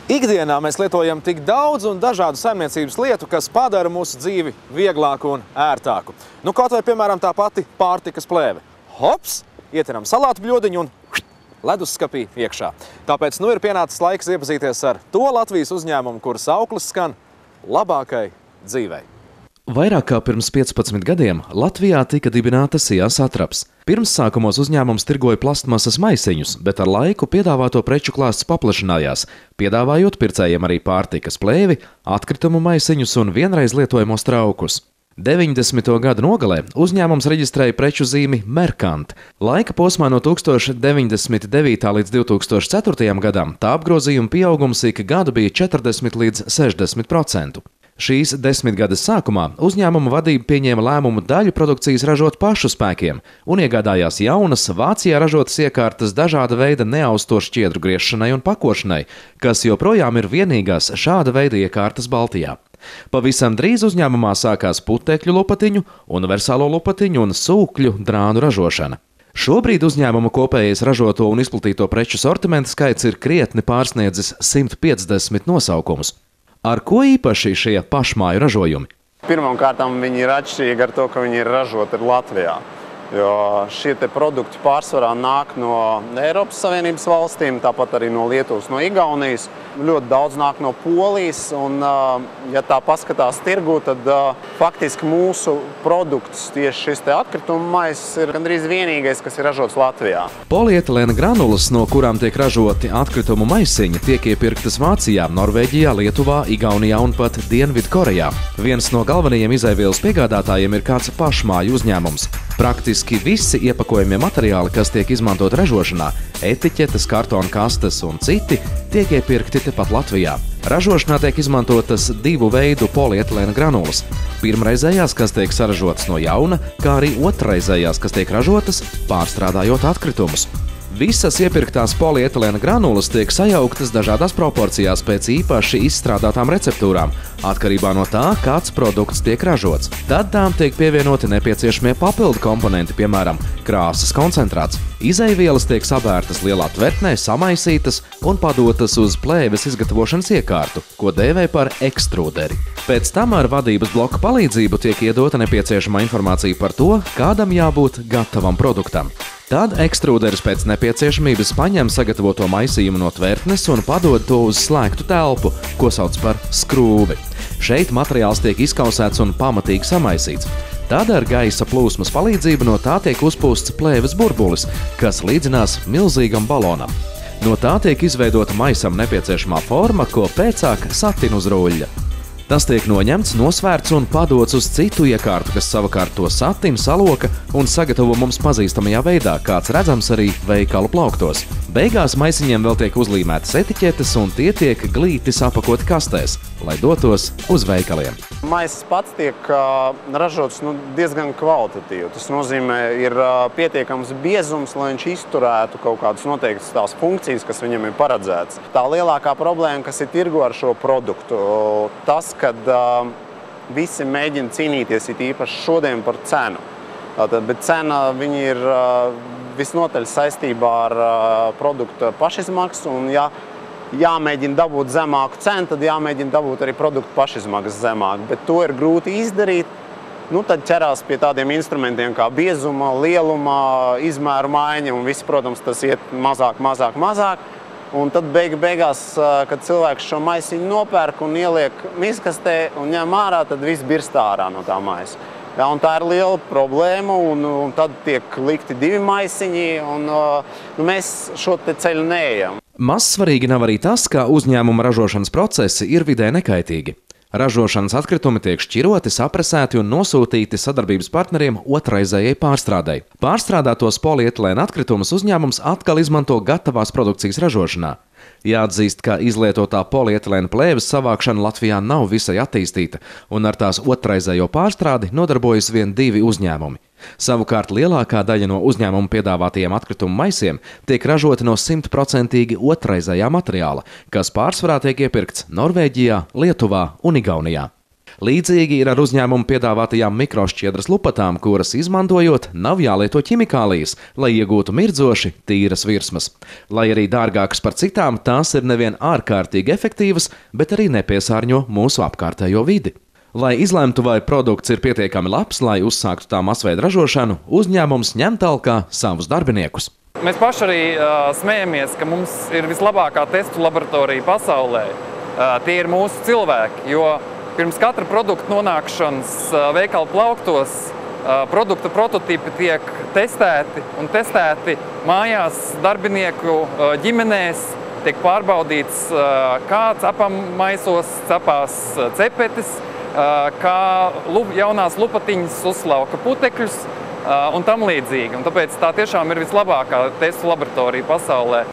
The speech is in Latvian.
Ikdienā mēs lietojam tik daudz un dažādu saimniecības lietu, kas padara mūsu dzīvi vieglāku un ērtāku. Nu, kaut vai, piemēram, tā pati pārtikas plēve. Hops, ietveram salātu bļodiņu un ledusskapī iekšā. Tāpēc nu ir pienācis laiks iepazīties ar to Latvijas uzņēmumu, kuras auklis skan labākai dzīvei. Vairāk kā pirms 15 gadiem Latvijā tika dibināta Sijā Satraps. Pirmsākumos uzņēmums tirgoja plastmasas maisiņus, bet ar laiku piedāvāto preču klāsts paplašinājās, piedāvājot pircējiem arī pārtikas plēvi, atkritumu maisiņus un vienreiz lietojamos traukus. 90. gadu nogalē uzņēmums reģistrēja preču zīmi Merkant. Laika posmā no 1999. līdz 2004. gadam tā apgrozījuma pieaugums ik gadu bija 40 līdz 60%. Šīs 10 gades sākumā uzņēmuma vadība pieņēma lēmumu daļu produkcijas ražot pašu spēkiem un iegādājās jaunas, Vācijā ražotas iekārtas dažāda veida neaustošu šķiedru griešanai un pakošanai, kas joprojām ir vienīgās šāda veida iekārtas Baltijā. Pavisam drīz uzņēmumā sākās putekļu lupatiņu, universālo lupatiņu un sūkļu drānu ražošana. Šobrīd uzņēmuma kopējais ražoto un izplatīto preču sortimenta skaits ir krietni pārsniedzis 150 nosaukumus. Ar ko īpaši šie pašmāju ražojumi? Pirmkārt, viņi ir atšķirīgi ar to, ka viņi ir ražoti Latvijā. Jo šie produkti pārsvarā nāk no Eiropas Savienības valstīm, tāpat arī no Lietuvas, no Igaunijas. Ļoti daudz nāk no Polijas, un ja tā paskatās tirgu, tad faktiski mūsu produkts, tieši šis atkrituma maiss, ir gandrīz vienīgais, kas ir ražots Latvijā. Polietilēna granulas, no kurām tiek ražoti atkritumu maisiņi, tiek iepirktas Vācijā, Norvēģijā, Lietuvā, Igaunijā un pat Dienvidkorejā. Viens no galvenajiem izaivielas piegādātājiem ir kāds pašmāju uzņēmums. Praktiski visi iepakojamie materiāli, kas tiek izmantot ražošanā, etiķetes, kartona kastes un citi, tiek iepirkti tepat Latvijā. Ražošanā tiek izmantotas divu veidu polietilēna granulas. Pirmreizējās, kas tiek saražotas no jauna, kā arī otrreizējās, kas tiek ražotas, pārstrādājot atkritumus. Visas iepirktās polietilēna granulas tiek sajauktas dažādās proporcijās pēc īpaši izstrādātām receptūrām, atkarībā no tā, kāds produkts tiek ražots. Tad tām tiek pievienoti nepieciešamie papildu komponenti, piemēram, krāsas koncentrāts. Izaivielas tiek sabērtas lielā tvertnē, samaisītas un padotas uz plēves izgatavošanas iekārtu, ko dēvē par ekstrūderi. Pēc tam ar vadības bloka palīdzību tiek iedota nepieciešamā informācija par to, kādam jābūt gatavam produktam. Tad ekstrūderis pēc nepieciešamības paņem sagatavoto maisījumu no tvertnes un padod to uz slēgtu telpu, ko sauc par skrūvi. Šeit materiāls tiek izkausēts un pamatīgi samaisīts. Tad ar gaisa plūsmas palīdzību no tā tiek uzpūsts plēves burbulis, kas līdzinās milzīgam balonam. No tā tiek izveidota maisam nepieciešamā forma, ko pēcāk satina uz ruļļa. Tas tiek noņemts, nosvērts un padots uz citu iekārtu, kas savukārt to satina, saloka un sagatavo mums pazīstamajā veidā, kāds redzams arī veikalu plauktos. Beigās maisiņiem vēl tiek uzlīmētas etiķetes un tie tiek glīti sapakoti kastēs, lai dotos uz veikaliem. Maiss pats tiek ražots diezgan kvalitatīvi. Tas nozīmē, ir pietiekams biezums, lai viņš izturētu kaut kādas noteiktas tās funkcijas, kas viņam ir paredzētas. Tā lielākā problēma, kas ir tirgu ar šo produktu, tas, kad visi mēģina cīnīties it īpaši šodien par cenu. Bet cena viņi ir visnotaļ saistībā ar produktu pašizmaksu, un ja jāmēģina dabūt zemāku cenu, tad jāmēģina dabūt arī produktu pašizmaksas zemāk. Bet to ir grūti izdarīt. Tad ķerās pie tādiem instrumentiem kā biezuma, lieluma, izmēru maiņa, un viss, protams, tas iet mazāk. Un tad beigās, kad cilvēks šo maisiņu nopērk un ieliek miskastē un ņem ārā, tad viss birst ārā no tā maisa. Un tā ir liela problēma, un tad tiek likti divi maisiņi, un mēs šo ceļu neejam. Mazsvarīgi nav arī tas, ka uzņēmuma ražošanas procesi ir vidē nekaitīgi. Ražošanas atkritumi tiek šķiroti, sapresēti un nosūtīti sadarbības partneriem otrreizējai pārstrādei. Pārstrādātos polietilēna atkritumus uzņēmums atkal izmanto gatavās produkcijas ražošanā. Jāatzīst, ka izlietotā polietilēna plēves savākšana Latvijā nav visai attīstīta, un ar tās otrreizējo pārstrādi nodarbojas vien divi uzņēmumi. Savukārt lielākā daļa no uzņēmuma piedāvātajiem atkritumu maisiem tiek ražoti no 100% otrreizējā materiāla, kas pārsvarā tiek iepirkts Norvēģijā, Lietuvā un Igaunijā. Līdzīgi ir ar uzņēmumu piedāvātajām mikrošķiedras lupatām, kuras izmantojot nav jālieto ķimikālijas, lai iegūtu mirdzoši tīras virsmas. Lai arī dārgākas par citām, tās ir nevien ārkārtīgi efektīvas, bet arī nepiesārņo mūsu apkārtējo vidi. Lai izlemtu, vai produkts ir pietiekami labs, lai uzsāktu tā masveida ražošanu, uzņēmums ņem talkā savus darbiniekus. Mēs paši arī smējamies, ka mums ir vislabākā testu laboratorija pasaulē. Tie ir mūsu cilvēki, jo pirms katra produkta nonākšanas veikala plauktos produkta prototipi tiek testēti mājās, darbinieku ģimenēs, tiek pārbaudīts, kā cepamaisos cepās cepetis, kā jaunās lupatiņas uzslauka putekļus un tam līdzīgi. Un tāpēc tā tiešām ir vislabākā testu laboratorija pasaulē.